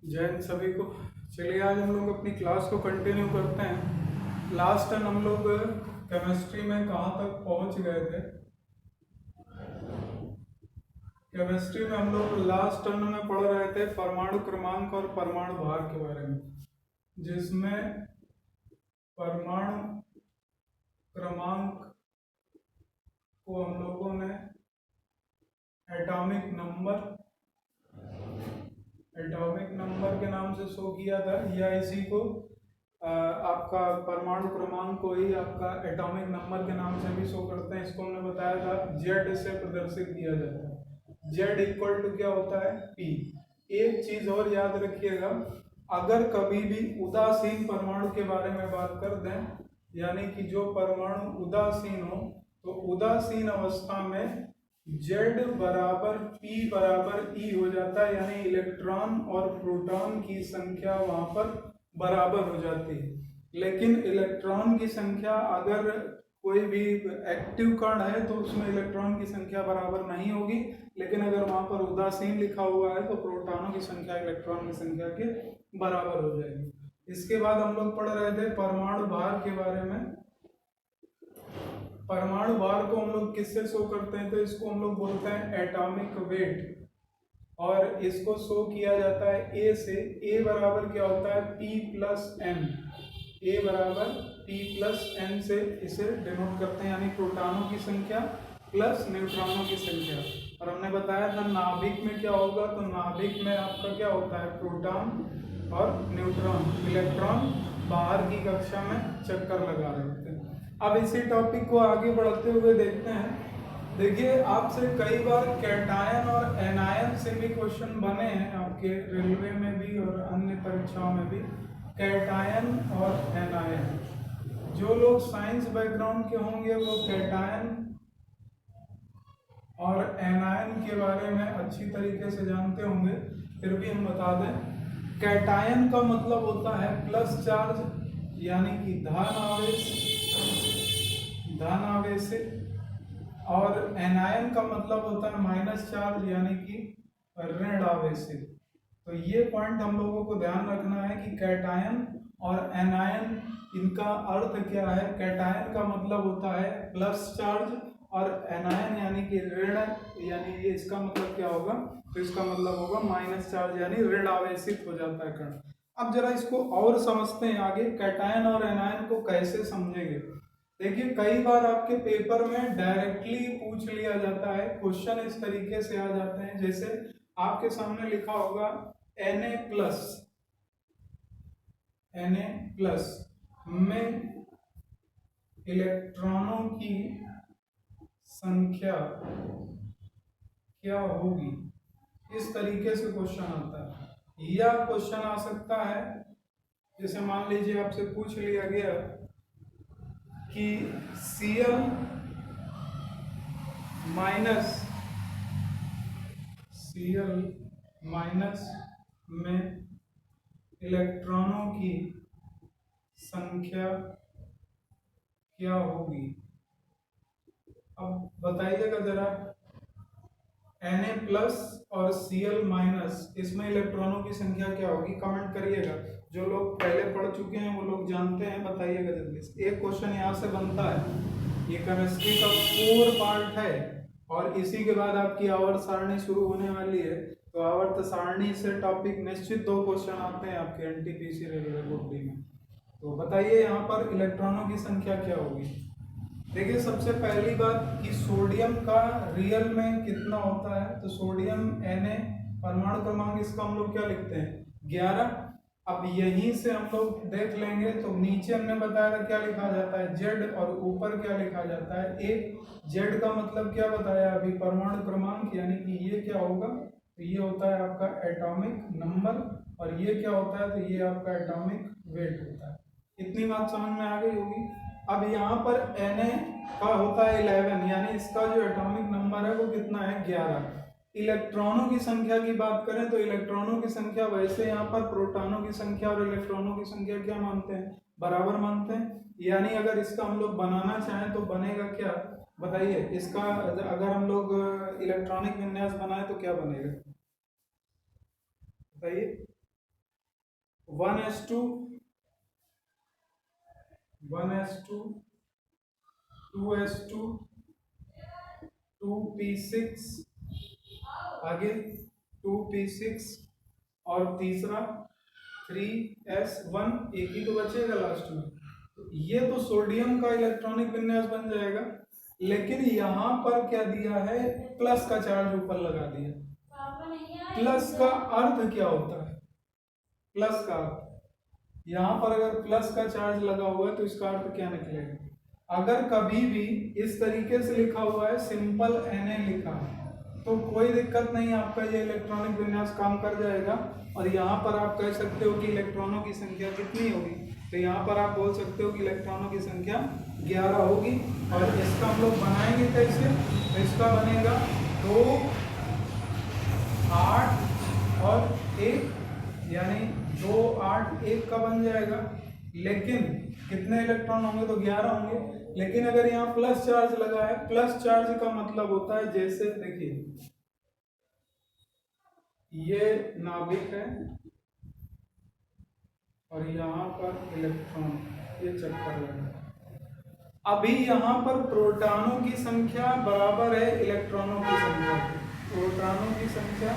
जय हिंद सभी को। चलिए आज हम लोग अपनी क्लास को कंटिन्यू करते हैं। लास्ट टाइम हम लोग केमिस्ट्री में कहाँ तक पहुँच गए थे? केमिस्ट्री में हम लोग लास्ट टर्म में पढ़ रहे थे परमाणु क्रमांक और परमाणु भार के बारे में, जिसमें परमाणु क्रमांक को हम लोगों ने एटॉमिक नंबर के नाम से शो किया था, या इसी को आपका परमाणु क्रमांक को ही आपका एटॉमिक नंबर के नाम से भी शो करते हैं। इसको हमने बताया था जेड से प्रदर्शित किया जाता है। जेड इक्वल टू क्या होता है? पी। एक चीज और याद रखिएगा, अगर कभी भी उदासीन परमाणु के बारे में बात कर दें, यानी कि जो परमाणु उदासीन हो, तो उदासीन अवस्था में Z बराबर P बराबर E हो जाता है, यानी इलेक्ट्रॉन और प्रोटॉन की संख्या वहां पर बराबर हो जाती है। लेकिन इलेक्ट्रॉन की संख्या, अगर कोई भी एक्टिव कण है तो उसमें इलेक्ट्रॉन की संख्या बराबर नहीं होगी, लेकिन अगर वहां पर उदासीन लिखा हुआ है तो प्रोटॉनों की संख्या इलेक्ट्रॉन की संख्या के बराबर हो जाएगी। इसके बाद हम लोग पढ़ रहे थे परमाणु भार के बारे में। परमाणु भार को हम लोग किससे शो करते हैं? तो इसको हम लोग बोलते हैं एटॉमिक वेट, और इसको शो किया जाता है ए से। ए बराबर क्या होता है? P plus N. ए बराबर P प्लस एन से इसे डिनोट करते हैं, यानी प्रोटॉनों की संख्या प्लस न्यूट्रॉनों की संख्या। और हमने बताया था नाभिक में क्या होगा, तो नाभिक में आपका क्या होता है? प्रोटॉन और न्यूट्रॉन, इलेक्ट्रॉन बाहर की कक्षा में चक्कर लगा रहे होते हैं। अब इसी टॉपिक को आगे बढ़ते हुए देखते हैं। देखिए, आपसे कई बार कैटायन और एनायन से भी क्वेश्चन बने हैं, आपके रेलवे में भी और अन्य परीक्षाओं में भी। कैटायन और एनायन, जो लोग साइंस बैकग्राउंड के होंगे वो कैटायन और एनायन के बारे में अच्छी तरीके से जानते होंगे, फिर भी हम बता दें। कैटायन का मतलब होता है प्लस चार्ज, यानी कि धन आवेशित, और एनायन का मतलब होता है माइनस चार्ज, यानी कि ऋण आवेशित। तो ये पॉइंट हम लोगों को ध्यान रखना है कि कैटायन और एनायन, इनका अर्थ क्या है। कैटायन का मतलब होता है प्लस चार्ज, और एनायन यानी कि ऋण, यानी ये इसका मतलब क्या होगा? तो इसका मतलब होगा माइनस चार्ज, यानी ऋण आवेशित हो जाता है कण। अब जरा इसको और समझते हैं आगे, कैटायन और एनायन को कैसे समझेंगे। देखिए, कई बार आपके पेपर में डायरेक्टली पूछ लिया जाता है, क्वेश्चन इस तरीके से आ जाते हैं, जैसे आपके सामने लिखा होगा Na+ में इलेक्ट्रॉनों की संख्या क्या होगी। इस तरीके से क्वेश्चन आता है। या क्वेश्चन आ सकता है, जैसे मान लीजिए आपसे पूछ लिया गया कि Cl माइनस में इलेक्ट्रॉनों की संख्या क्या होगी। अब बताइएगा जरा, Na+ और Cl-, इसमें इलेक्ट्रॉनों की संख्या क्या होगी? कमेंट करिएगा। जो लोग पहले पढ़ चुके हैं वो लोग जानते हैं, बताइएगा जल्दी से। एक क्वेश्चन यहाँ से बनता है, ये केमिस्ट्री का कोर पार्ट है, और इसी के बाद आपकी आवर्त सारणी शुरू होने वाली है। तो आवर्त सारणी से टॉपिक निश्चित 2 क्वेश्चन आते हैं आपके एनटीपीसी रेलवे ग्रुप डी में। तो बताइए यहाँ पर इलेक्ट्रॉनों की संख्या क्या होगी। देखिए, सबसे पहली बात कि सोडियम का रियल में कितना होता है, तो सोडियम Na परमाणु क्रमांक, इसका हम लोग क्या लिखते हैं? 11। अब यहीं से हम लोग देख लेंगे, तो नीचे हमने बताया था क्या लिखा जाता है? Z, और ऊपर क्या लिखा जाता है? A। Z का मतलब क्या बताया अभी? परमाणु क्रमांक, यानी कि ये क्या होगा? तो ये होता है आपका एटॉमिक नंबर, और ये क्या होता है? तो ये आपका एटॉमिक वेट होता है। इतनी बात समझ में आ गई होगी। अब यहाँ पर Na का होता है 11, यानी इसका जो एटॉमिक नंबर है वो कितना है? 11। इलेक्ट्रॉनों की संख्या की बात करें तो इलेक्ट्रॉनों की संख्या, वैसे यहाँ पर प्रोटॉनों की संख्या और इलेक्ट्रॉनों की संख्या क्या मानते हैं? बराबर मानते हैं। यानी अगर इसका हम लोग बनाना चाहें तो बनेगा क्या? बताइए, इसका अगर हम लोग इलेक्ट्रॉनिक विन्यास बनाए तो क्या बनेगा? बताइए। 1s2 1s2 2s2 2p6 आगे 2p6 और तीसरा 3s1, एक ही तो बचेगा लास्ट में। तो ये तो सोडियम का इलेक्ट्रॉनिक विन्यास बन जाएगा, लेकिन यहाँ पर क्या दिया है, प्लस का चार्ज ऊपर लगा दिया। प्लस का अर्थ क्या होता है? प्लस का अर्थ, यहाँ पर अगर प्लस का चार्ज लगा हुआ है तो इसका अर्थ क्या निकलेगा? अगर कभी भी इस तरीके से लिखा हुआ है, सिंपल Na लिखा है, तो कोई दिक्कत नहीं, आपका ये इलेक्ट्रॉनिक विन्यास काम कर जाएगा। और यहाँ पर आप कह सकते हो कि इलेक्ट्रॉनों की संख्या कितनी होगी, तो यहाँ पर आप बोल सकते हो कि इलेक्ट्रॉनों की संख्या 11 होगी। और इसका हम लोग बनाएंगे कैसे? तो इसका बनेगा 2 8 और 1, यानी 2 8 1 का बन जाएगा। लेकिन कितने इलेक्ट्रॉन होंगे? तो 11 होंगे। लेकिन अगर यहाँ प्लस चार्ज लगा है, प्लस चार्ज का मतलब होता है, जैसे देखिए ये नाभिक है और यहाँ पर इलेक्ट्रॉन, ये चक्कर लगा। अभी यहाँ पर प्रोटॉनों की संख्या बराबर है इलेक्ट्रॉनों की संख्या के, प्रोटॉनों की संख्या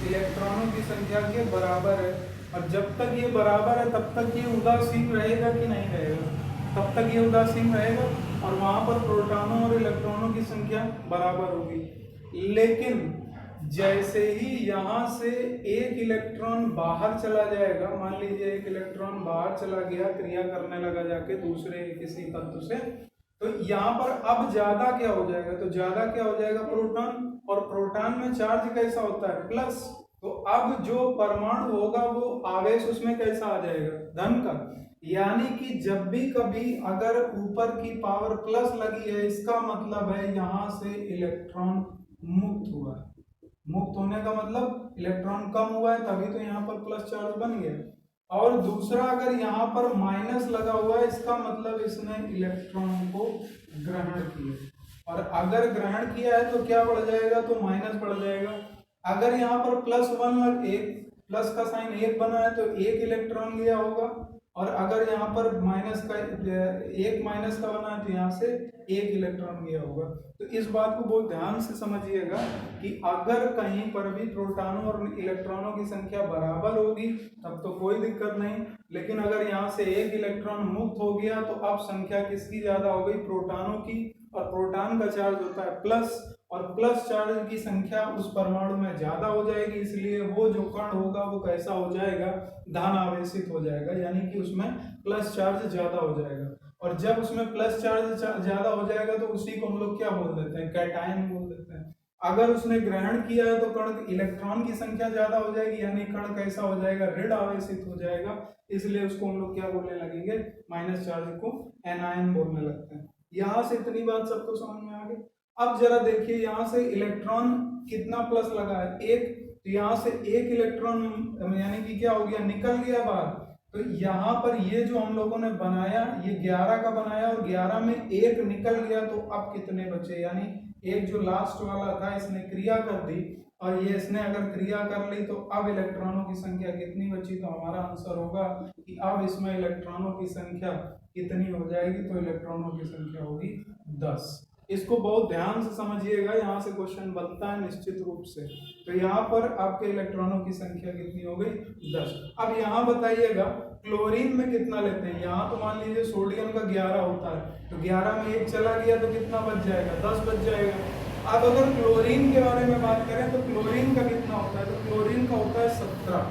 इलेक्ट्रॉनों की संख्या के बराबर है। और जब तक ये बराबर है तब तक ये उदासीन रहेगा कि नहीं रहेगा? तब तक ये उदासीन रहेगा और वहाँ पर प्रोटॉनों और इलेक्ट्रॉनों की संख्या बराबर होगी। लेकिन जैसे ही यहाँ से एक इलेक्ट्रॉन बाहर चला जाएगा, मान लीजिए एक इलेक्ट्रॉन बाहर चला गया, क्रिया करने लगा जाके दूसरे किसी तत्व से, तो यहाँ पर अब ज्यादा क्या हो जाएगा? तो ज्यादा क्या हो जाएगा? प्रोटॉन। और प्रोटॉन में चार्ज कैसा होता है? प्लस। तो अब जो परमाणु होगा वो आवेश उसमें कैसा आ जाएगा? धन का। यानी कि जब भी कभी अगर ऊपर की पावर प्लस लगी है, इसका मतलब है यहाँ से इलेक्ट्रॉन मुक्त हुआ है। मुक्त होने का मतलब इलेक्ट्रॉन कम हुआ है, तभी तो यहाँ पर प्लस चार्ज बन गया। और दूसरा, अगर यहाँ पर माइनस लगा हुआ है, इसका मतलब इसने इलेक्ट्रॉन को ग्रहण किया। और अगर ग्रहण किया है तो क्या बढ़ जाएगा? तो माइनस बढ़ जाएगा। अगर यहाँ पर +1 एक प्लस का साइन 1 बना है तो 1 इलेक्ट्रॉन गया होगा। और अगर यहाँ पर माइनस का बना है तो यहाँ से 1 इलेक्ट्रॉन गया होगा। तो इस बात को बहुत ध्यान से समझिएगा कि अगर कहीं पर भी प्रोटॉनों और इलेक्ट्रॉनों की संख्या बराबर होगी तब तो कोई दिक्कत नहीं, लेकिन अगर यहाँ से 1 इलेक्ट्रॉन मुक्त हो गया तो अब संख्या किसकी ज्यादा हो गई? प्रोटॉनों की। और प्रोटॉन का चार्ज होता है प्लस, और प्लस चार्ज की संख्या उस परमाणु में ज्यादा हो जाएगी, इसलिए वो जो कण होगा वो कैसा हो जाएगा? धन आवेशित हो जाएगा, यानी कि उसमें प्लस चार्ज ज्यादा हो जाएगा। और जब उसमें प्लस चार्ज ज्यादा हो जाएगा तो उसी को हम लोग क्या बोल देते हैं? कैटायन बोल देते हैं। अगर उसने ग्रहण किया है तो कण इलेक्ट्रॉन की संख्या ज्यादा हो जाएगी, यानी कण कैसा हो जाएगा? ऋण आवेशित हो जाएगा, इसलिए उसको हम लोग क्या बोलने लगेंगे? माइनस चार्ज को एनायन बोलने लगते हैं। यहाँ से इतनी बात सबको समझ में आ गई। अब जरा देखिए, यहाँ से इलेक्ट्रॉन कितना प्लस लगा है? 1। तो यहाँ से 1 इलेक्ट्रॉन यानी कि क्या हो गया? निकल गया बाहर। तो यहाँ पर ये जो हम लोगों ने बनाया, ये 11 का बनाया और 11 में 1 निकल गया, तो अब कितने बचे? यानी एक जो लास्ट वाला था इसने क्रिया कर दी और ये इसने अगर क्रिया कर ली तो अब इलेक्ट्रॉनों की संख्या कितनी बची? तो हमारा आंसर होगा कि अब इसमें इलेक्ट्रॉनों की संख्या कितनी हो जाएगी? तो इलेक्ट्रॉनों की संख्या होगी 10। इसको बहुत ध्यान से समझिएगा, यहाँ से क्वेश्चन बनता है निश्चित रूप से। तो यहाँ पर आपके इलेक्ट्रॉनों की संख्या कितनी हो गई? 10। अब यहाँ बताइएगा क्लोरीन में कितना लेते हैं? यहाँ तो मान लीजिए सोडियम का 11 होता है, तो 11 में 1 चला गया तो कितना बच जाएगा? 10 बच जाएगा। अब अगर क्लोरीन के बारे में बात करें तो क्लोरीन का कितना होता है? तो क्लोरीन का होता है 17।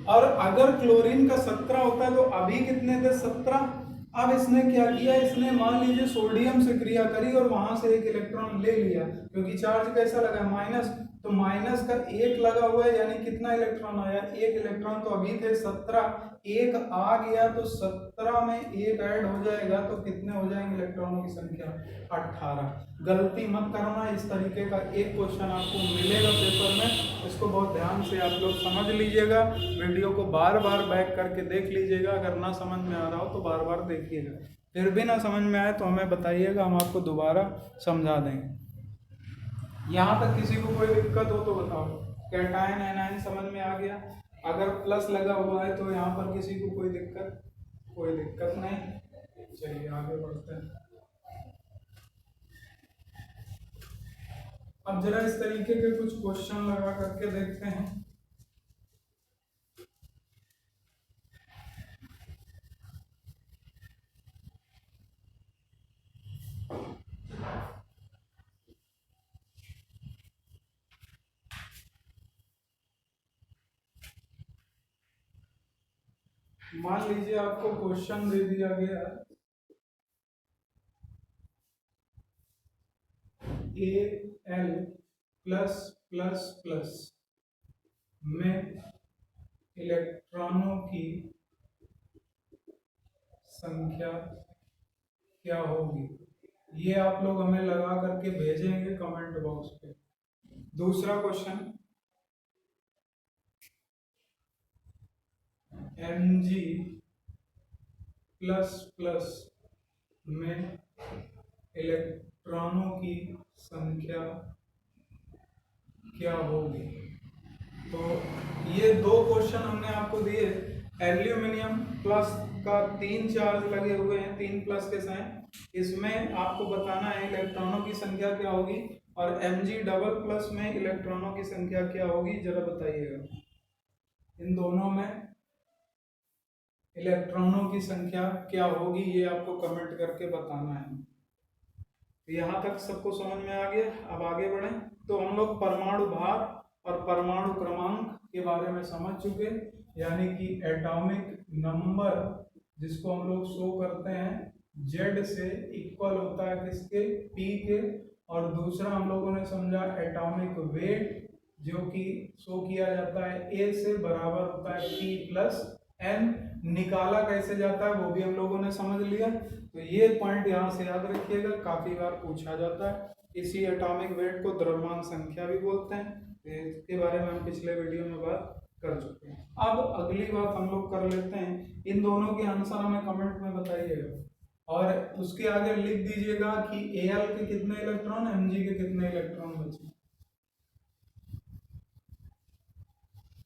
और अगर क्लोरीन का 17 होता है तो अभी कितने थे? 17। अब इसने क्या किया? इसने मान लीजिए सोडियम से क्रिया करी और वहां से 1 इलेक्ट्रॉन ले लिया, क्योंकि चार्ज कैसा लगा है? माइनस। तो माइनस का 1 लगा हुआ है, यानी कितना इलेक्ट्रॉन आया? 1 इलेक्ट्रॉन। तो अभी थे 17, 1 आ गया तो 17 में 1 ऐड हो जाएगा तो कितने हो जाएंगे इलेक्ट्रॉनों की संख्या? 18। गलती मत करना, इस तरीके का एक क्वेश्चन आपको मिलेगा पेपर में, इसको बहुत ध्यान से आप लोग समझ लीजिएगा। वीडियो को बार बार बैक करके देख लीजिएगा, अगर ना समझ में आ रहा हो तो बार बार देखिएगा। फिर भी ना समझ में आए तो हमें बताइएगा, हम आपको दोबारा समझा देंगे। यहाँ तक किसी को कोई दिक्कत हो तो बताओ। कैटायन एनायन समझ में आ गया? अगर प्लस लगा हुआ है तो यहाँ पर किसी को कोई दिक्कत नहीं। चलिए आगे बढ़ते हैं। अब जरा इस तरीके के कुछ क्वेश्चन लगा करके देखते हैं। मान लीजिए आपको क्वेश्चन दे दिया गया Al प्लस प्लस प्लस में इलेक्ट्रॉनों की संख्या क्या होगी। ये आप लोग हमें लगा करके भेजेंगे कमेंट बॉक्स पे। दूसरा क्वेश्चन, Mg प्लस प्लस में इलेक्ट्रॉनों की संख्या क्या होगी। तो ये दो क्वेश्चन हमने आपको दिए। एल्यूमिनियम प्लस का 3 चार्ज लगे हुए हैं, 3 प्लस के साथ। इसमें आपको बताना है इलेक्ट्रॉनों की संख्या क्या होगी, और Mg डबल प्लस में इलेक्ट्रॉनों की संख्या क्या होगी, जरा बताइएगा। इन दोनों में इलेक्ट्रॉनों की संख्या क्या होगी, ये आपको कमेंट करके बताना है। यहाँ तक सबको समझ में आ गया। अब आगे बढ़ें। तो हम लोग परमाणु भार और परमाणु क्रमांक के बारे में समझ चुके, यानी कि एटॉमिक नंबर जिसको हम लोग शो करते हैं Z से इक्वल होता है किसके, P के। और दूसरा हम लोगों ने समझा एटॉमिक वेट जो कि शो किया जाता है A से, बराबर होता है P प्लस N। निकाला कैसे जाता है वो भी हम लोगों ने समझ लिया। तो ये पॉइंट यहाँ से याद रखिएगा, काफी बार पूछा जाता है। इसी एटॉमिक वेट को द्रव्यमान संख्या भी बोलते हैं। इसके बारे में हम पिछले वीडियो में बात कर चुके हैं। अब अगली बात हम लोग कर लेते हैं, इन दोनों के आंसर हमें कमेंट में बताइएगा, और उसके आगे लिख दीजिएगा कि Al के कितने इलेक्ट्रॉन, Mg के कितने इलेक्ट्रॉन बचे।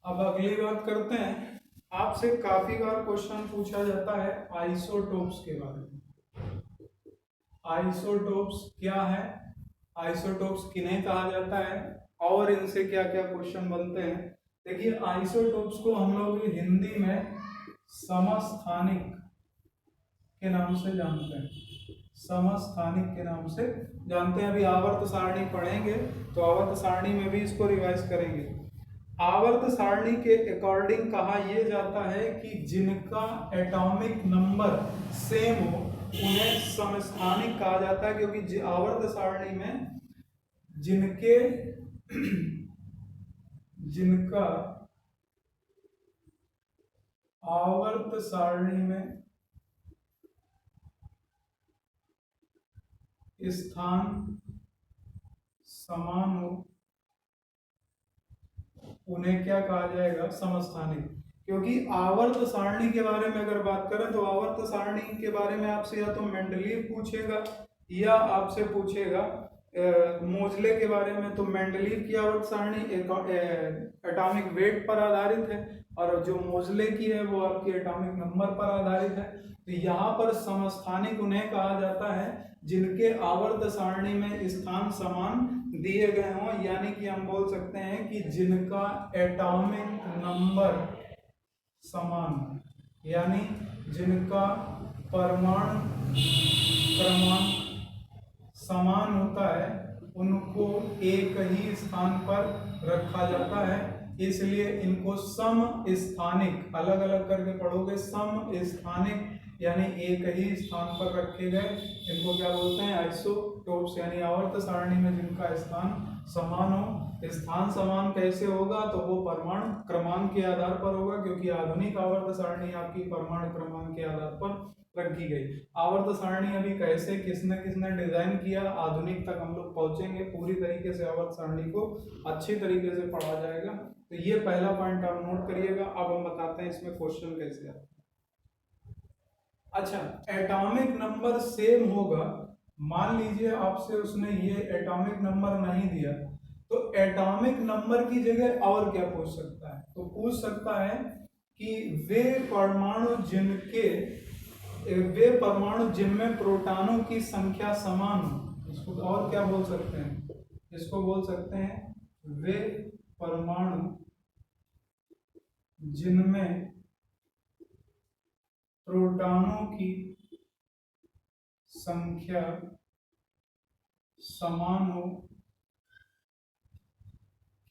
अब अगली बात करते हैं। आपसे काफी बार क्वेश्चन पूछा जाता है आइसोटोप्स के बारे में। आइसोटोप्स क्या है, आइसोटोप्स किन्हें कहा जाता है, और इनसे क्या क्या क्वेश्चन बनते हैं। देखिए, आइसोटोप्स को हम लोग हिंदी में समस्थानिक के नाम से जानते हैं। समस्थानिक के नाम से जानते हैं। अभी आवर्त सारणी पढ़ेंगे तो आवर्त सारणी में भी इसको रिवाइज करेंगे। आवर्त सारणी के अकॉर्डिंग कहा यह जाता है कि जिनका एटॉमिक नंबर सेम हो उन्हें समस्थानिक कहा जाता है, क्योंकि आवर्त सारणी में जिनका आवर्त सारणी में स्थान समान हो उन्हें क्या कहा जाएगा, समस्थानिक। क्योंकि आवर्त सारणी के बारे में अगर बात करें तो आवर्त सारणी के बारे में आपसे या तो मेंडलीव पूछेगा या आपसे पूछेगा मोजले के बारे में। तो मेंडलीव की आवर्त सारणी एटॉमिक वेट पर आधारित है, और जो मोजले की है वो आपके एटॉमिक नंबर पर आधारित है। तो यहाँ पर समस्थानिक उन्हें कहा जाता है जिनके आवर्त सारणी में स्थान समान दिए गए हों, यानी कि हम बोल सकते हैं कि जिनका एटॉमिक नंबर समान, यानी जिनका परमाणु क्रमांक समान होता है उनको एक ही स्थान पर रखा जाता है। इसलिए इनको सम स्थानिक, अलग अलग करके पढ़ोगे, सम स्थानिक यानी एक ही स्थान पर रखे गए, इनको क्या बोलते हैं, आइसोटोप्स। यानी आवर्त सारणी में जिनका स्थान समान हो। स्थान समान कैसे होगा, तो वो परमाणु क्रमांक के आधार पर होगा, क्योंकि आधुनिक आवर्त सारणी आपकी परमाणु क्रमांक के आधार पर रखी गई। आवर्त सारणी अभी कैसे किसने किसने डिजाइन किया, आधुनिक तक हम लोग पहुंचेंगे, पूरी तरीके से आवर्त सारणी को अच्छी तरीके से पढ़ा जाएगा। तो ये पहला पॉइंट आप नोट करिएगा। अब हम बताते हैं इसमें क्वेश्चन कैसे आता है। अच्छा, एटॉमिक नंबर सेम होगा। मान लीजिए आपसे उसने ये एटॉमिक नंबर नहीं दिया, तो एटॉमिक नंबर की जगह और क्या पूछ सकता है, तो पूछ सकता है कि वे परमाणु जिनमें प्रोटॉनों की संख्या समान हो, इसको और क्या बोल सकते हैं, इसको बोल सकते हैं वे परमाणु जिनमें प्रोटॉनों की संख्या समान हो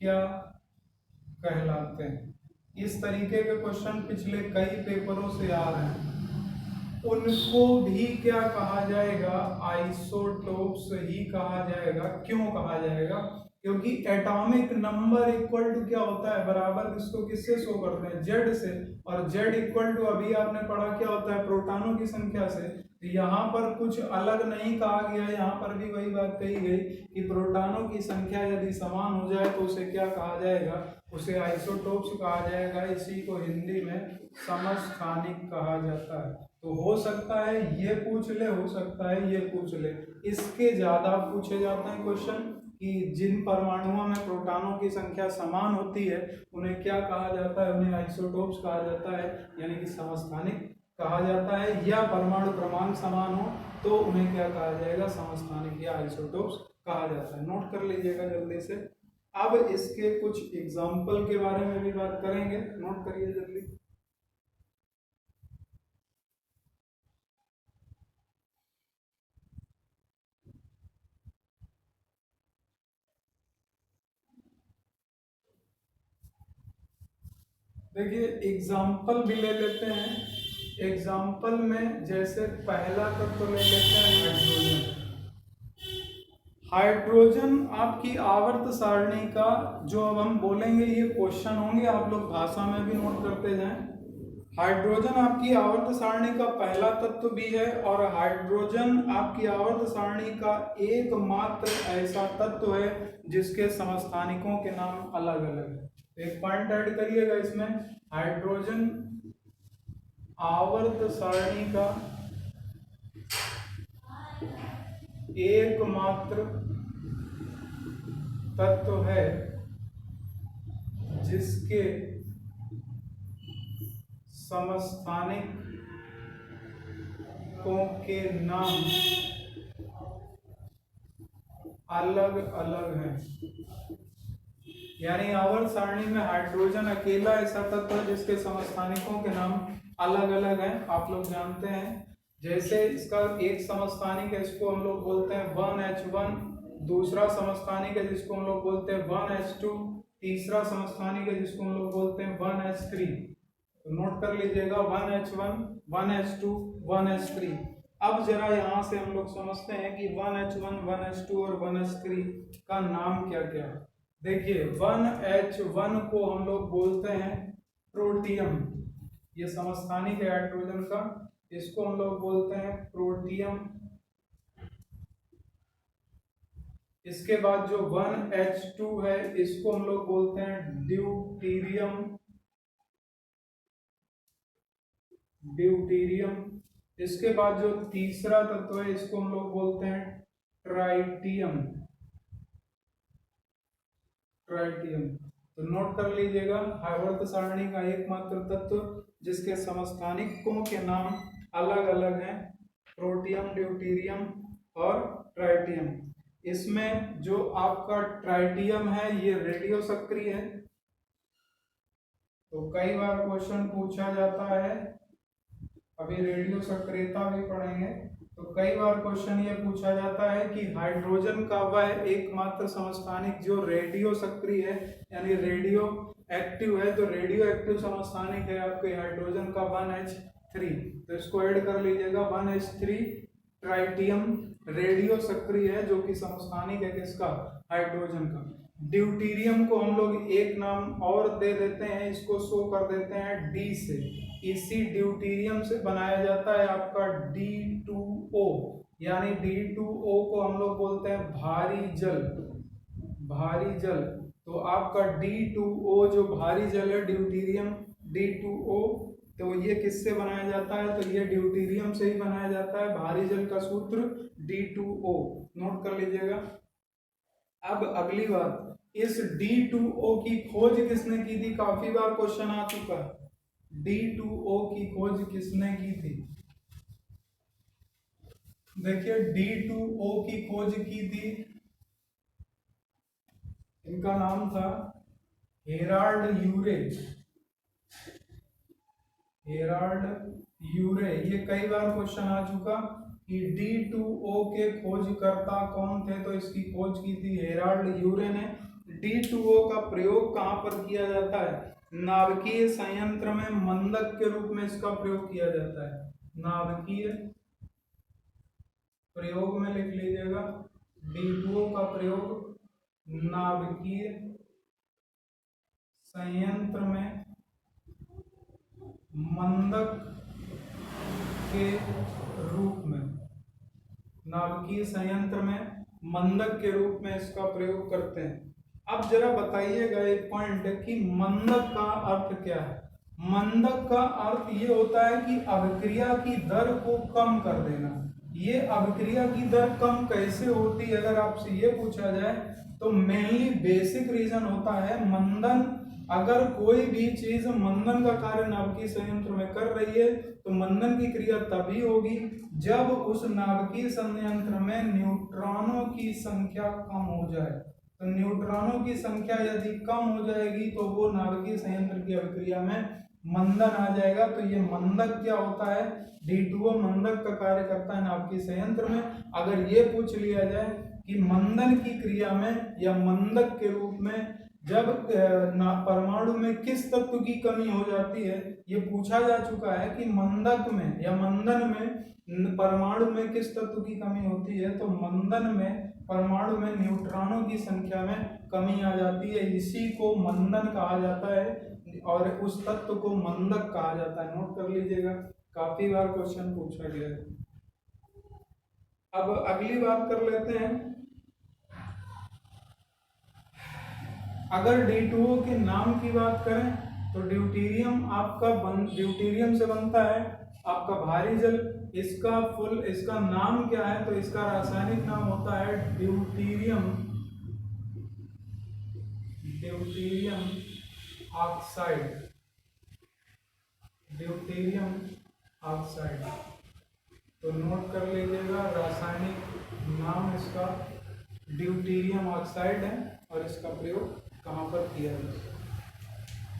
क्या कहलाते हैं। इस तरीके के क्वेश्चन पिछले कई पेपरों से आ रहे हैं। उनको भी क्या कहा जाएगा, आइसोटोप्स ही कहा जाएगा। क्यों कहा जाएगा, क्योंकि एटॉमिक नंबर इक्वल टू क्या होता है, बराबर इसको किससे शो करते हैं, जेड से, और जेड इक्वल टू अभी आपने पढ़ा क्या होता है, प्रोटॉनों की संख्या से। तो यहाँ पर कुछ अलग नहीं कहा गया, यहाँ पर भी वही बात कही गई कि प्रोटॉनों की संख्या यदि समान हो जाए तो उसे क्या कहा जाएगा, उसे आइसोटोप्स कहा जाएगा। इसी को हिंदी में समस्थानिक कहा जाता है। तो हो सकता है ये पूछ ले, हो सकता है ये पूछ ले। इसके ज्यादा पूछे जाते हैं क्वेश्चन कि जिन परमाणुओं में प्रोटॉनों की संख्या समान होती है उन्हें क्या कहा जाता है, उन्हें आइसोटोप्स कहा जाता है, यानी कि समस्थानिक कहा जाता है। या परमाणु क्रमांक समान हो तो उन्हें क्या कहा जाएगा, समस्थानिक या आइसोटोप्स कहा जाता है। नोट कर लीजिएगा जल्दी से। अब इसके कुछ एग्जाम्पल के बारे में भी बात करेंगे, नोट करिए जल्दी। देखिए एग्जाम्पल भी ले लेते हैं। एग्जाम्पल में जैसे पहला तत्व ले लेते हैं हाइड्रोजन। हाइड्रोजन आपकी आवर्त सारणी का, जो अब हम बोलेंगे ये क्वेश्चन होंगे, आप लोग भाषा में भी नोट करते जाएं। हाइड्रोजन आपकी आवर्त सारणी का पहला तत्व भी है, और हाइड्रोजन आपकी आवर्त सारणी का एकमात्र ऐसा तत्व है जिसके समस्थानिकों के नाम अलग अलग है। एक पॉइंट ऐड करिएगा इसमें, हाइड्रोजन आवर्त सारणी का एकमात्र तत्व है जिसके समस्थानिकों के नाम अलग अलग हैं। यानी आवर्त सारणी में हाइड्रोजन अकेला ऐसा तत्व है जिसके समस्थानिकों के नाम अलग अलग हैं। आप लोग जानते हैं, जैसे इसका एक समस्थानिक है, इसको हम लोग बोलते हैं 1H1, दूसरा समस्थानिक है जिसको हम लोग बोलते हैं 1H2, तीसरा समस्थानिक है जिसको हम लोग बोलते हैं 1H3। तो नोट कर लीजिएगा 1H1, 1H2, 1H3। अब जरा यहाँ से हम लोग समझते हैं कि 1H1, 1H2 और 1H3 का नाम क्या क्या है। देखिए 1H1 को हम लोग बोलते हैं प्रोटियम, ये समस्थानिक है हाइड्रोजन का, इसको हम लोग बोलते हैं प्रोटियम। इसके बाद जो 1H2 है इसको हम लोग बोलते हैं ड्यूटीरियम, ड्यूटीरियम। इसके बाद जो तीसरा तत्व है इसको हम लोग बोलते हैं ट्राइटियम, ट्राइटियम। तो नोट कर लीजिएगा, आवर्त सारणी का एकमात्र तत्व जिसके समस्थानिकों के नाम अलग अलग हैं, प्रोटियम, ड्यूटीरियम और ट्राइटियम। इसमें जो आपका ट्राइटियम है ये रेडियो सक्रिय है। तो कई बार क्वेश्चन पूछा जाता है, अभी रेडियो सक्रियता भी पढ़ेंगे, तो कई बार क्वेश्चन ये पूछा जाता है कि हाइड्रोजन का वह एकमात्र समस्थानिक जो रेडियो सक्रिय है, यानी रेडियो एक्टिव है, तो रेडियो एक्टिव समस्थानिक है आपके हाइड्रोजन का 1H3। तो इसको ऐड कर लीजिएगा, 1H3 ट्राइटियम रेडियो सक्रिय है जो कि समस्थानिक है किसका, हाइड्रोजन का। ड्यूटीरियम को हम लोग एक नाम और दे देते हैं, इसको शो कर देते हैं डी से। इसी ड्यूटीरियम से बनाया जाता है आपका D2O, यानी D2O को हम लोग बोलते हैं भारी जल, भारी जल। तो आपका D2O जो भारी जल है, ड्यूटीरियम D2O, तो ये किससे बनाया जाता है, तो ये ड्यूटीरियम से ही बनाया जाता है। भारी जल का सूत्र D2O, नोट कर लीजिएगा। अब अगली बात, इस D2O की खोज किसने की थी? काफी बार क्वेश्चन आ चुका है। D2O की खोज किसने की थी? देखिए D2O की खोज की थी, इनका नाम था हेराल्ड यूरे। हेराल्ड यूरे, ये कई बार क्वेश्चन आ चुका कि D2O के खोजकर्ता कौन थे, तो इसकी खोज की थी हेराल्ड यूरे ने। D2O का प्रयोग कहाँ पर किया जाता है? नाभिकीय संयंत्र में मंदक के रूप में इसका प्रयोग किया जाता है। नाभिकीय प्रयोग में लिख लीजिएगा, D2O का प्रयोग नाभिकीय संयंत्र में मंदक के रूप में, नाभिकीय संयंत्र में मंदक के रूप में इसका प्रयोग करते हैं। अब जरा बताइएगा एक पॉइंट कि मंदक का अर्थ क्या है? मंदक का अर्थ ये होता है कि अभिक्रिया की दर को कम कर देना। ये अभिक्रिया की दर कम कैसे होती है अगर आपसे ये पूछा जाए तो मेनली बेसिक रीजन होता है मंदन। अगर कोई भी चीज मंदन का कार्य नाभिकीय संयंत्र में कर रही है तो मंदन की क्रिया तभी होगी जब उस नाभिकीय संयंत्र में न्यूट्रॉनों की संख्या कम हो जाए। तो न्यूट्रॉनों की संख्या यदि कम हो जाएगी तो वो नाभिकीय संयंत्र की अभिक्रिया में मंदन आ जाएगा। तो ये मंदक क्या होता है? D2O मंदक का कार्य करता है नाभिकीय संयंत्र में। अगर ये पूछ लिया जाए कि मंदन की क्रिया में या मंदक के रूप में जब परमाणु में किस तत्व की कमी हो जाती है, ये पूछा जा चुका है कि मंदक में या मंदन में परमाणु में किस तत्व की कमी होती है, तो मंदन में परमाणु में न्यूट्रॉनों की संख्या में कमी आ जाती है। इसी को मंदन कहा जाता है और उस तत्व को मंदक कहा जाता है। नोट कर लीजिएगा, काफी बार क्वेश्चन पूछा गया है। अब अगली बात कर लेते हैं, अगर D2O के नाम की बात करें तो ड्यूटेरियम आपका ड्यूटेरियम से बनता है आपका भारी जल। इसका नाम क्या है? तो इसका रासायनिक नाम होता है ड्यूटेरियम ऑक्साइड। ड्यूटेरियम ऑक्साइड, तो नोट कर लीजिएगा, रासायनिक नाम इसका ड्यूटेरियम ऑक्साइड है और इसका प्रयोग कहाँ पर किया जाता है।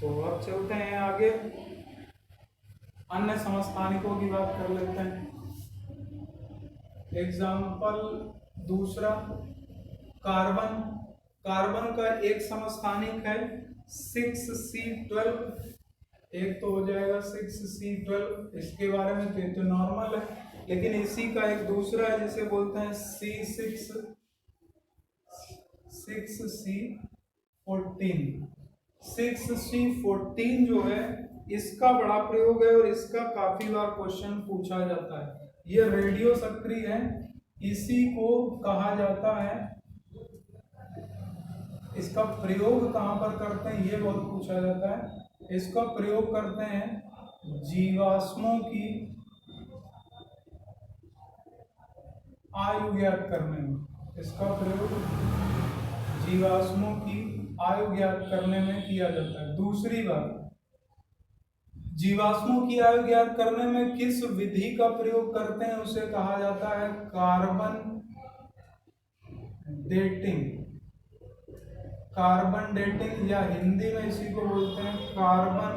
तो अब चलते हैं आगे, अन्य समस्थानिकों की बात कर लेते हैं। एग्जाम्पल दूसरा, कार्बन। कार्बन का एक समस्थानिक है 6C12। एक तो हो जाएगा 6C12, इसके बारे में तो नॉर्मल है, लेकिन इसी का एक दूसरा है जिसे बोलते हैं C6C14। 6C14 जो है इसका बड़ा प्रयोग है और इसका काफी बार क्वेश्चन पूछा जाता है। ये रेडियो सक्रिय है, इसी को कहा जाता है, इसका प्रयोग कहाँ पर करते हैं ये बहुत पूछा जाता है। इसका प्रयोग करते हैं जीवाश्मों की आयु ज्ञात करने में। इसका प्रयोग जीवाश्मों की आयु ज्ञात करने में किया जाता है। दूसरी बात, जीवाश्मों की आयु ज्ञात करने में किस विधि का प्रयोग करते हैं उसे कहा जाता है कार्बन डेटिंग। कार्बन डेटिंग या हिंदी में इसी को बोलते हैं कार्बन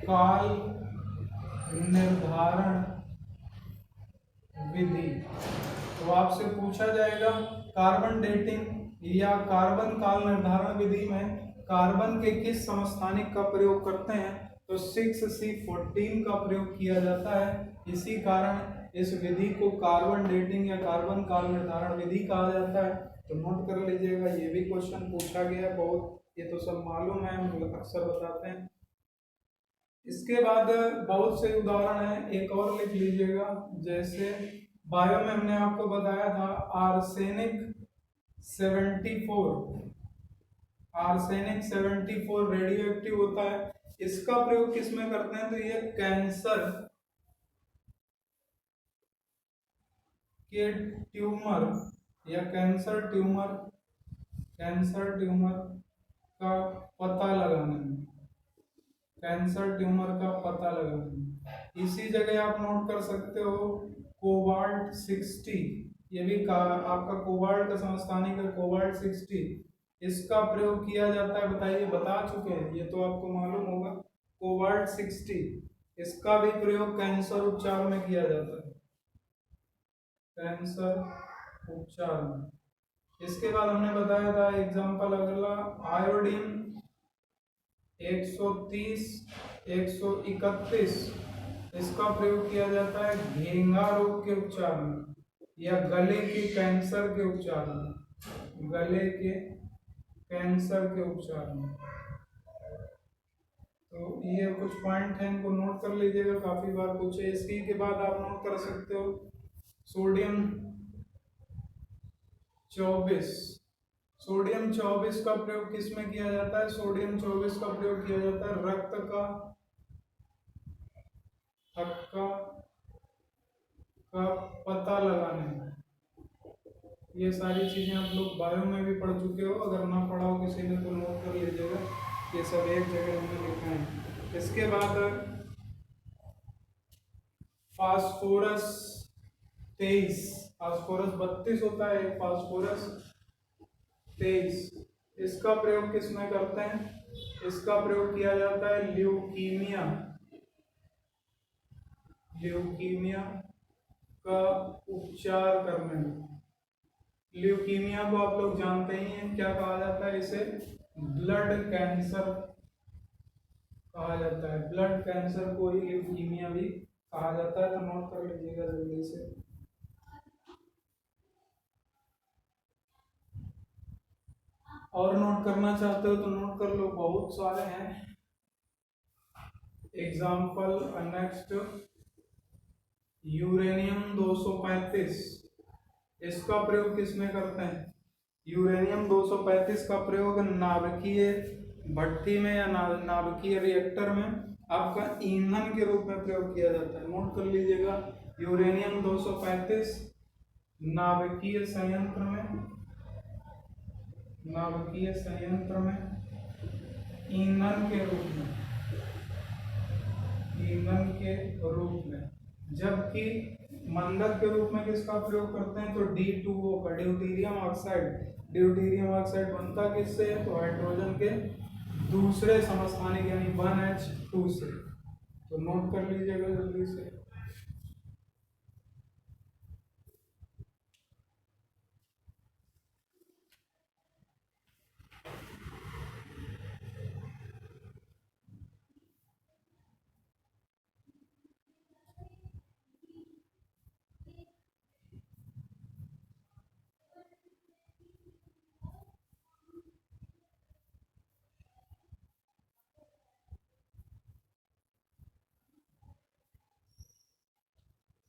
काल निर्धारण विधि। तो आपसे पूछा जाएगा कार्बन डेटिंग या कार्बन काल निर्धारण विधि में कार्बन के किस समस्थानिक का प्रयोग करते हैं, तो 6C14 का प्रयोग किया जाता है। इसी कारण इस विधि को कार्बन डेटिंग या कार्बन काल निर्धारण विधि कहा जाता है। तो नोट कर लीजिएगा, ये भी क्वेश्चन पूछा गया बहुत, ये तो सब मालूम है, हम अक्सर बताते हैं। इसके बाद बहुत से उदाहरण हैं, एक और लिख लीजिएगा, जैसे बायो में हमने आपको बताया था आर्सेनिक 74। आर्सेनिक 74 रेडियो एक्टिव होता है। इसका प्रयोग किस में करते हैं, तो ये कैंसर के ट्यूमर या कैंसर ट्यूमर कैंसर ट्यूमर का पता लगाने में, कैंसर ट्यूमर का पता लगाने में। इसी जगह आप नोट कर सकते हो कोबाल्ट 60, ये भी आपका कोबाल्ट का समस्थानिक है कोबाल्ट 60, इसका प्रयोग किया जाता है, बताइए, बता चुके हैं ये तो आपको मालूम होगा। कोबाल्ट 60 इसका भी प्रयोग कैंसर उपचार में किया जाता है, कैंसर उपचार में। इसके बाद हमने बताया था एग्जांपल अगला आयोडीन 130 131, इसका प्रयोग किया जाता है घेंगा रोग के उपचार में या गले के कैंसर के उपचार में, गले के कैंसर के उपचार में। तो ये कुछ पॉइंट हैं, इनको नोट कर लीजिएगा, काफी बार पूछे। इसी के बाद आप नोट कर सकते हो सोडियम 24, सोडियम 24 का प्रयोग किस में किया जाता है? सोडियम 24 का प्रयोग किया जाता है रक्त का थक्का का पता लगाने में। ये सारी चीजें आप लोग बायो में भी पढ़ चुके हो, अगर ना पढ़ा हो किसी ने तो नोट कर लीजिएगा, ये सब एक जगह हमने लिखा है। इसके बाद फास्फोरस 23, फास्फोरस 32 होता है, फास्फोरस 23, इसका प्रयोग किस में करते हैं? इसका प्रयोग किया जाता है ल्यूकीमिया, ल्यूकीमिया का उपचार करने में। ल्यूकीमिया को आप लोग जानते ही हैं, क्या कहा जाता है इसे? ब्लड कैंसर कहा जाता है, ब्लड कैंसर को ही ल्यूकीमिया भी कहा जाता है, तो नोट कर लीजिएगा जल्दी से। और नोट करना चाहते हो तो नोट कर लो, बहुत सारे हैं। एग्जाम्पल नेक्स्ट यूरेनियम 235, इसका प्रयोग किसमें करते हैं? यूरेनियम 235 का प्रयोग नाभिकीय भट्टी में या नाभिकीय रिएक्टर में आपका ईंधन के रूप में प्रयोग किया जाता है। नोट कर लीजिएगा, यूरेनियम 235 नाभिकीय संयंत्र में, नाभिकीय संयंत्र में ईंधन के रूप में, ईंधन के रूप में। जबकि मंदक के रूप में किसका प्रयोग करते हैं? तो D2O का, ड्यूटीरियम ऑक्साइड, ड्यूटीरियम ऑक्साइड बनता किससे है? तो हाइड्रोजन के दूसरे समस्थानिक यानी 1H2 से। तो नोट कर लीजिएगा जल्दी से।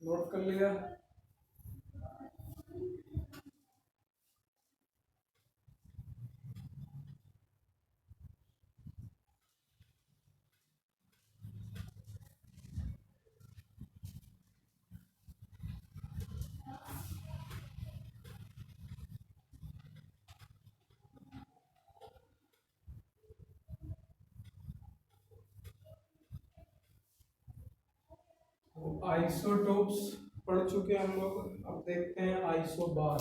नोट कर लिया? आइसोटोप्स पढ़ चुके हम लोग, अब देखते हैं आइसोबार।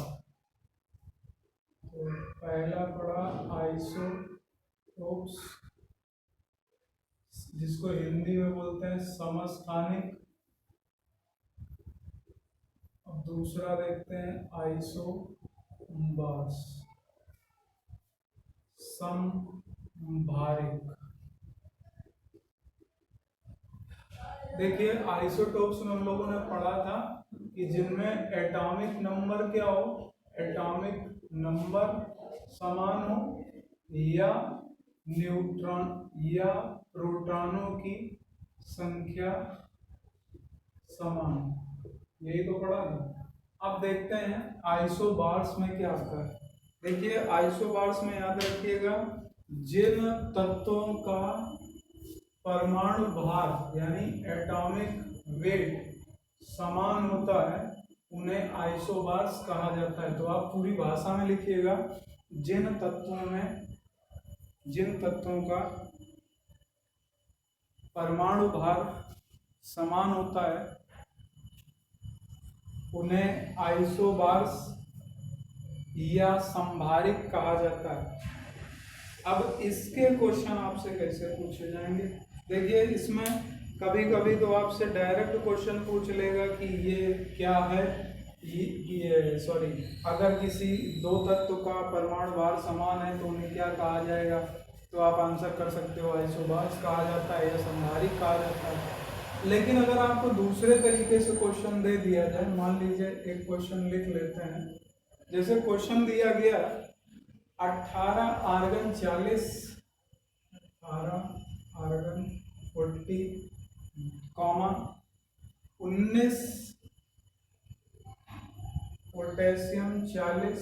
तो पहला पढ़ा आइसोटोप्स, जिसको हिंदी में बोलते हैं समस्थानिक। अब दूसरा देखते हैं आइसोबार्स, समभारिक। देखिए आइसोटोप्स में हम लोगों ने पढ़ा था कि जिनमें एटॉमिक नंबर क्या हो, एटॉमिक नंबर समान हो या न्यूट्रॉन या प्रोटॉनों की संख्या समान, यही तो पढ़ा था। अब देखते हैं आइसोबार्स में क्या आता है। देखिए आइसोबार्स में याद रखिएगा, जिन तत्वों का परमाणु भार यानी एटॉमिक वेट समान होता है उन्हें आइसोबार्स कहा जाता है। तो आप पूरी भाषा में लिखिएगा, जिन तत्वों का परमाणु भार समान होता है उन्हें आइसोबार्स या संभारिक कहा जाता है। अब इसके क्वेश्चन आपसे कैसे पूछे जाएंगे? देखिए, इसमें कभी कभी तो आपसे डायरेक्ट क्वेश्चन पूछ लेगा कि ये क्या है, ये सॉरी, अगर किसी दो तत्व का परमाणु भार समान है तो उन्हें क्या कहा जाएगा, तो आप आंसर कर सकते हो आइसोबार्स कहा जाता है या संधारिक कहा जाता है। लेकिन अगर आपको दूसरे तरीके से क्वेश्चन दे दिया जाए, मान लीजिए एक क्वेश्चन लिख लेते हैं, जैसे क्वेश्चन दिया गया 18 आर्गन 40, 18 आर्गन 40, 19 पोटेशियम 40,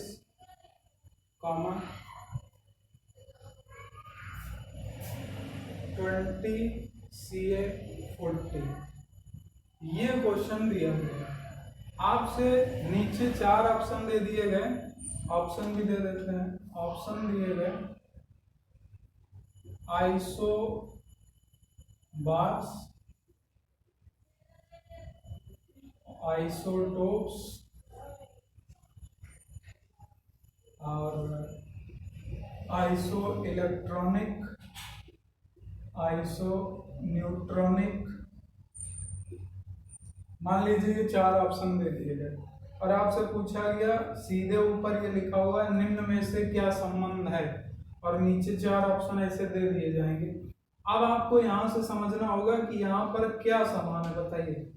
20 Ca40, ये क्वेश्चन दिया गया। आपसे नीचे 4 ऑप्शन दे दिए गए, ऑप्शन भी दे देते हैं। ऑप्शन दिए गए आइसोबार्स, आइसोटोप्स और आइसो इलेक्ट्रॉनिक, आइसो न्यूट्रॉनिक। मान लीजिए ये 4 ऑप्शन दे दिए गए और आपसे पूछा गया सीधे ऊपर ये लिखा हुआ है निम्न में से क्या संबंध है, और नीचे 4 ऑप्शन ऐसे दे दिए जाएंगे। अब आपको यहाँ से समझना होगा कि यहाँ पर क्या समान है, बताइए।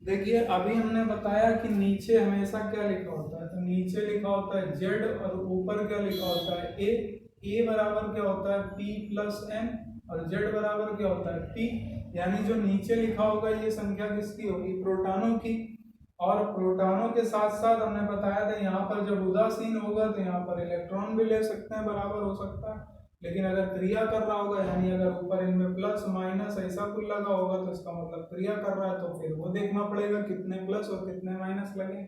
देखिए, अभी हमने बताया कि नीचे हमेशा क्या लिखा होता है, तो नीचे लिखा होता है जेड और ऊपर क्या लिखा होता है ए बराबर क्या होता है पी प्लस एन और जेड बराबर क्या होता है पी। यानी जो नीचे लिखा होगा ये संख्या किसकी होगी, प्रोटॉनों की। और प्रोटॉनों के साथ साथ हमने बताया था यहाँ पर जब उदासीन होगा तो यहाँ पर इलेक्ट्रॉन भी ले सकते हैं, बराबर हो सकता है। लेकिन अगर क्रिया कर रहा होगा, यानी अगर ऊपर इनमें प्लस माइनस ऐसा कुछ लगा होगा तो इसका मतलब क्रिया कर रहा है, तो फिर वो देखना पड़ेगा कितने प्लस और कितने माइनस लगे।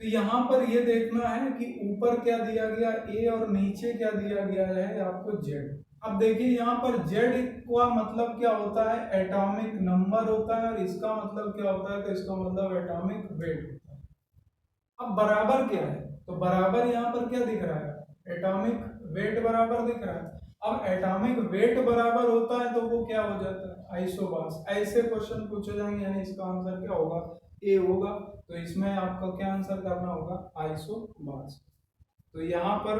तो यहाँ पर ये देखना है कि ऊपर क्या दिया गया ए और नीचे क्या दिया गया है आपको जेड। अब देखिए यहाँ पर जेड का मतलब क्या होता है, एटॉमिक नंबर होता है, और इसका मतलब क्या होता है, तो इसका मतलब एटॉमिक वेट होता है। अब बराबर क्या है, तो बराबर यहाँ पर क्या दिख रहा है, एटॉमिक वेट बराबर दिख रहा है। अब एटॉमिक वेट बराबर होता है तो वो क्या हो जाता है, आइसोबार्स। ऐसे क्वेश्चन पूछे जाएंगे, यानी इसका आंसर क्या होगा, ए होगा। तो इसमें आपका क्या आंसर करना होगा, आइसोबार्स। तो यहाँ पर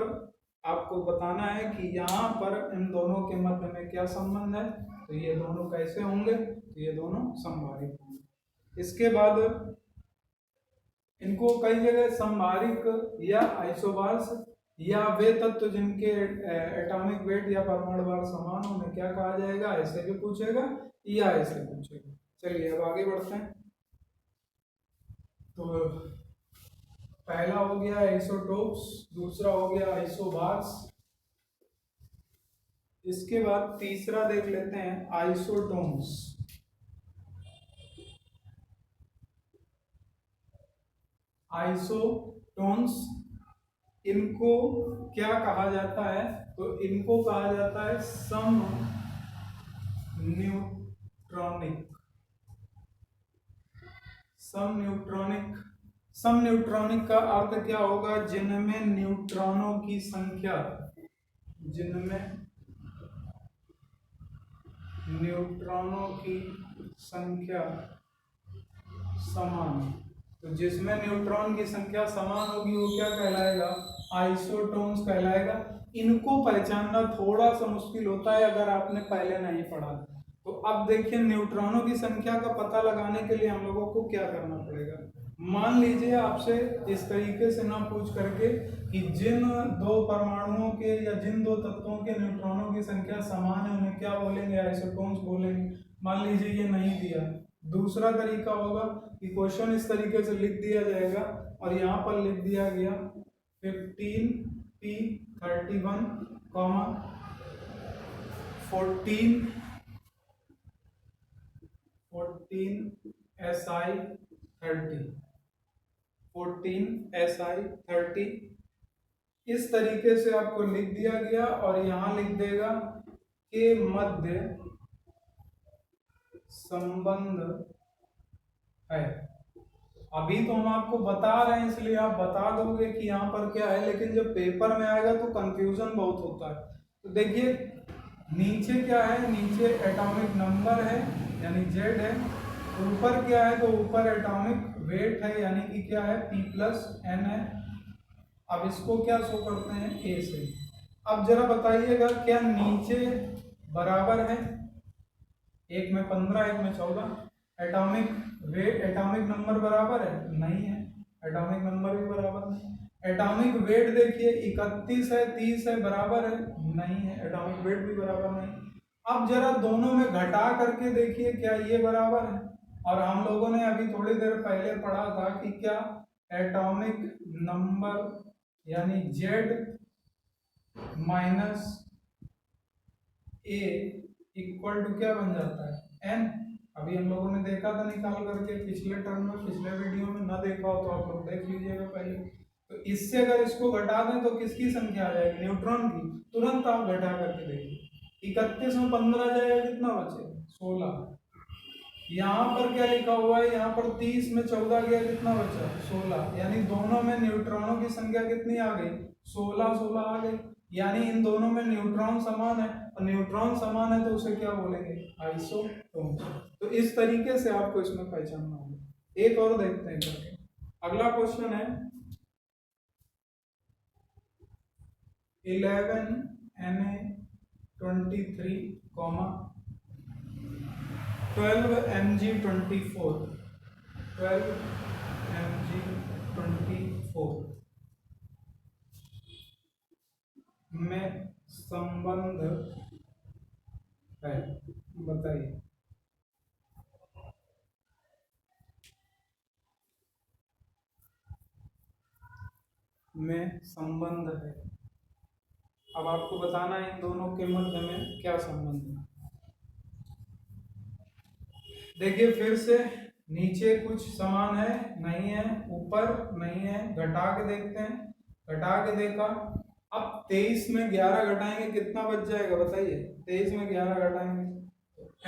आपको बताना है कि यहाँ पर इन दोनों के मध्य में क्या संबंध है, तो ये दोनों कैसे होंगे, तो ये दोनों संभारिक होंगे। इसके बाद इनको कई जगह संभारिक या आइसोबार्स या वे तत्व जिनके एटॉमिक वेट या परमाणु भार समान हो, उन्हें क्या कहा जाएगा, ऐसे भी पूछेगा या ऐसे पूछेगा। चलिए अब आगे बढ़ते हैं। तो पहला हो गया आइसोटोप्स, दूसरा हो गया आइसोबार्स। इसके बाद तीसरा देख लेते हैं आइसोटोन्स। आइसोटोन्स, इनको क्या कहा जाता है, तो इनको कहा जाता है सम न्यूट्रॉनिक। सम न्यूट्रॉनिक, सम न्यूट्रॉनिक का अर्थ क्या होगा, जिनमें न्यूट्रॉनों की संख्या, जिनमें न्यूट्रॉनों की संख्या समान। तो जिसमें न्यूट्रॉन की संख्या समान होगी वो क्या कहलाएगा, आइसोटोन्स कहलाएगा। इनको पहचानना थोड़ा सा मुश्किल होता है अगर आपने पहले नहीं पढ़ा। तो अब देखिए, न्यूट्रॉनों की संख्या का पता लगाने के लिए हम लोगों को क्या करना पड़ेगा। मान लीजिए आपसे इस तरीके से ना पूछ करके कि जिन दो परमाणुओं के या जिन दो तत्वों के न्यूट्रॉनों की संख्या समान है उन्हें क्या बोलेंगे, आइसोटोन्स बोलेंगे। मान लीजिए ये नहीं दिया। दूसरा तरीका होगा कि क्वेश्चन इस तरीके से लिख दिया जाएगा और यहाँ पर लिख दिया गया 15p31, 14si30, 14si30 इस तरीके से आपको लिख दिया गया और यहाँ लिख देगा के मध्य संबंध है। अभी तो हम आपको बता रहे हैं इसलिए आप बता दोगे कि यहाँ पर क्या है, लेकिन जब पेपर में आएगा तो कंफ्यूजन बहुत होता है। तो देखिए नीचे क्या है, नीचे एटॉमिक नंबर है यानी Z है, ऊपर क्या है तो ऊपर एटॉमिक वेट है यानी कि क्या है P+N है। अब इसको क्या शो करते हैं A से। अब जरा बताइएगा क्या नीचे बराबर है, एक में 15 एक में 14, एटॉमिक वेट एटॉमिक नंबर बराबर है नहीं है, एटॉमिक नंबर भी बराबर नहीं, एटॉमिक वेट देखिए 31 है 30 है बराबर है नहीं है, एटॉमिक वेट भी बराबर नहीं। अब जरा दोनों में घटा करके देखिए क्या ये बराबर है, और हम लोगों ने अभी थोड़ी देर पहले पढ़ा था कि क्या एटॉमिक नंबर यानी Z minus A equal to क्या बन जाता है N। अभी हम लोगों ने देखा था निकाल करके पिछले टर्म में, पिछले वीडियो में, ना देखा हो तो आप लोग देख लीजिएगा पहले। तो इससे अगर इसको घटा दें तो किसकी संख्या आ जाएगी, न्यूट्रॉन की। तुरंत आप घटा करके देखिए 31 में 15 जाएगा कितना बचे 16। यहाँ पर क्या लिखा हुआ है, यहाँ पर 30 में 14 गया कितना बचा 16, यानी दोनों में न्यूट्रॉनों की संख्या कितनी आ गई 16 आ गई, यानी इन दोनों में न्यूट्रॉन समान है, और न्यूट्रॉन समान है तो उसे क्या बोलेंगे आइसोटोन। तो इस तरीके से आपको इसमें पहचानना होगा। एक और देखते हैं करके। अगला क्वेश्चन है 11Na23, 12Mg24 में संबंध है, बताइए। में संबंध है, अब आपको बताना है इन दोनों के मध्य में क्या संबंध है। देखिए फिर से नीचे कुछ समान है नहीं है, ऊपर नहीं है, घटा के देखते हैं, घटा के देखा। अब 23 में 11 घटाएंगे कितना बच जाएगा बताइए, 23 में 11 घटाएंगे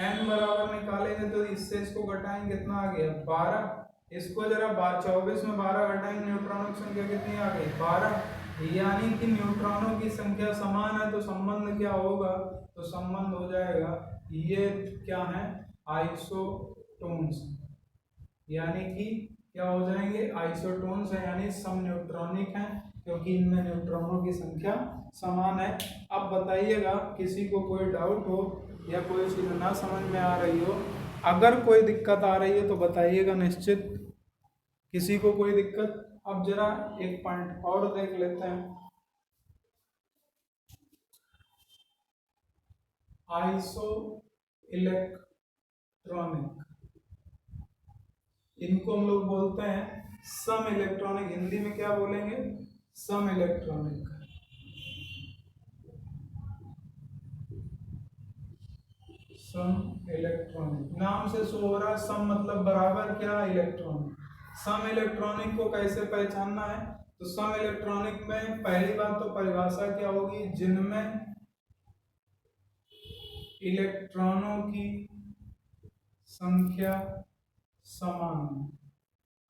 n बराबर निकालेंगे तो इससे इसको घटाएंगे कितना आ गया 12, इसको जरा 24 में 12 घटाएंगे न्यूट्रॉनों की संख्या कितनी आ गई 12, यानी कि न्यूट्रॉनों की संख्या समान है तो संबंध क्या होगा, तो संबंध हो जाएगा ये क्या है आइसोटोन्स, यानी कि क्या हो जाएंगे आइसोटोन्स है, यानी सम न्यूट्रॉनिक है क्योंकि इनमें न्यूट्रॉनों की संख्या समान है। अब बताइएगा किसी को कोई डाउट हो या कोई चीज़ ना समझ में आ रही हो, अगर कोई दिक्कत आ रही है तो बताइएगा निश्चित, किसी को कोई दिक्कत। अब जरा एक पॉइंट और देख लेते हैं, आइसो इलेक्ट्रॉनिक, इनको हम लोग बोलते हैं सम इलेक्ट्रॉनिक, हिंदी में क्या बोलेंगे सम इलेक्ट्रॉनिक। सम इलेक्ट्रॉनिक नाम से शो हो रहा है, सम मतलब बराबर, क्या इलेक्ट्रॉनिक। सम इलेक्ट्रॉनिक को कैसे पहचानना है, तो सम इलेक्ट्रॉनिक में पहली बात तो परिभाषा क्या होगी, जिनमें इलेक्ट्रॉनों की संख्या समान है।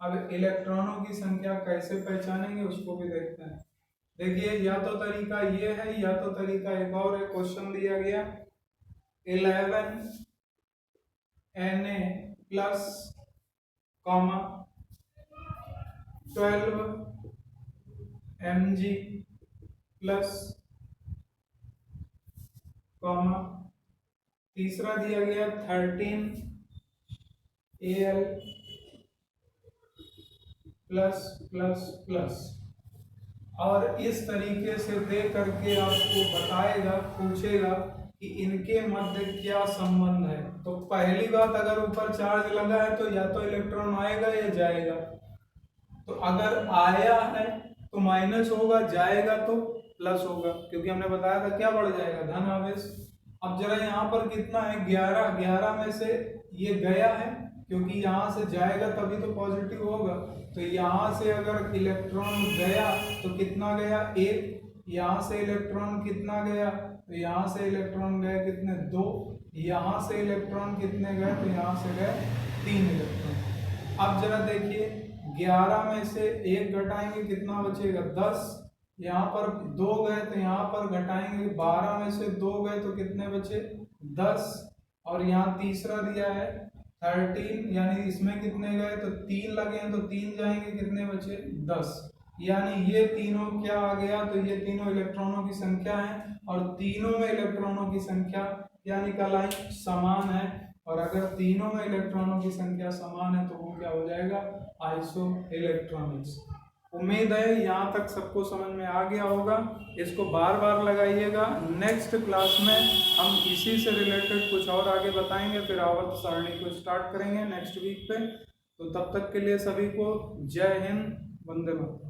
अब इलेक्ट्रॉनों की संख्या कैसे पहचानेंगे उसको भी देखते हैं। देखिए या तो तरीका ये है या तो तरीका एक और है, क्वेश्चन दिया गया 11Na प्लस 12Mg प्लस तीसरा दिया गया 13Al प्लस प्लस प्लस, और इस तरीके से दे करके आपको बताएगा, पूछेगा कि इनके मध्य क्या संबंध है। तो पहली बात, अगर ऊपर चार्ज लगा है तो या तो इलेक्ट्रॉन आएगा या जाएगा, तो अगर आया है तो माइनस होगा, जाएगा तो प्लस होगा, क्योंकि हमने बताया था क्या बढ़ जाएगा धन आवेश। अब जरा यहाँ पर कितना है 11, 11 में से ये गया है क्योंकि यहाँ से जाएगा तभी तो पॉजिटिव होगा, तो यहाँ से अगर इलेक्ट्रॉन गया तो कितना गया 1, यहाँ से इलेक्ट्रॉन कितना गया, तो यहाँ से इलेक्ट्रॉन गए कितने, 2। यहाँ से इलेक्ट्रॉन कितने गए, तो यहाँ से गए 3 इलेक्ट्रॉन। अब जरा देखिए 11 में से 1 घटाएंगे कितना बचेगा, 10। यहाँ पर 2 गए तो यहाँ पर घटाएंगे, 12 में से 2 गए तो कितने बचे, 10। और यहाँ तीसरा दिया है 13, यानी इसमें कितने गए, तो 3 लगे हैं तो 3 जाएंगे, कितने बचे, 10। यानी ये तीनों क्या आ गया, तो ये तीनों इलेक्ट्रॉनों की संख्या है और तीनों में इलेक्ट्रॉनों की संख्या क्या निकल आई, समान है। और अगर तीनों में इलेक्ट्रॉनों की संख्या समान है तो वो क्या हो जाएगा, आइसो इलेक्ट्रॉनिक्स। उम्मीद है यहाँ तक सबको समझ में आ गया होगा। इसको बार बार लगाइएगा। नेक्स्ट क्लास में हम इसी से रिलेटेड कुछ और आगे बताएंगे, फिर आवर्त सारणी को स्टार्ट करेंगे नेक्स्ट वीक पे। तो तब तक के लिए सभी को जय हिंद, वंदे मातरम।